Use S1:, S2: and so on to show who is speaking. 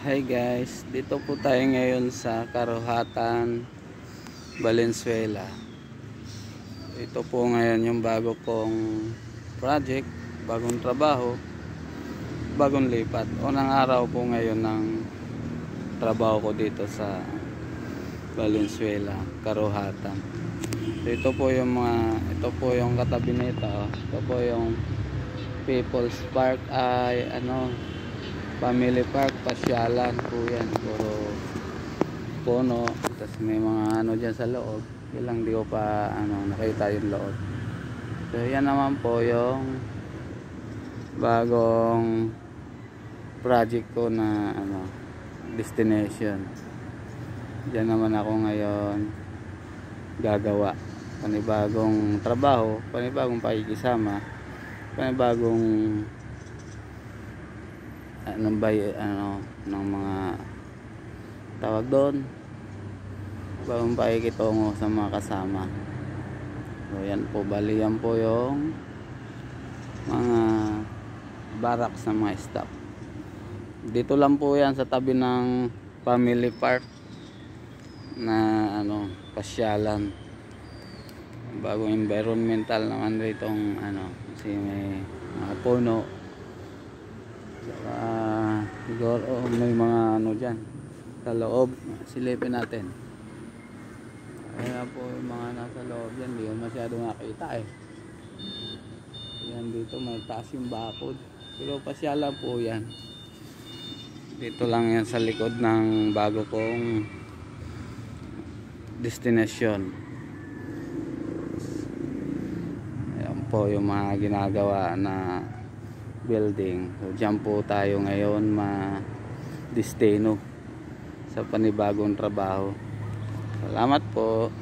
S1: Hi guys, dito po tayo ngayon sa Karuhatan, Valenzuela. Ito po ngayon yung bago pong project, bagong trabaho, bagong lipat. Unang araw po ngayon ng trabaho ko dito sa Valenzuela, Karuhatan. Ito po yung katabi nito. Ito po yung People's Park ay Family Park, pasyalan po yan, puro puno, tapos may mga dyan sa loob. Yan lang, di ko pa nakita yung loob. So yan naman po yung bagong project ko na destination. Diyan naman ako ngayon gagawa panibagong trabaho, panibagong pakikisama, panibagong ng mga tawag doon, bagong pakikitungo sa mga kasama. So yan po, bali yan po yung mga barracks ng mga staff. Dito lang po yan sa tabi ng Family Park na pasyalan. Bagong environmental naman rito kasi may mga puno. Siguro may mga dyan sa loob. Silipin natin. Ayan po yung mga nasa loob dyan, hindi ko masyado nakita yan. Dito may taas yung bakod, pero pasyalan po yan. Dito lang yan sa likod ng bago kong destination. Ayan po yung mga ginagawa na building. So dyan po tayo ngayon ma-destino sa panibagong trabaho. Salamat po.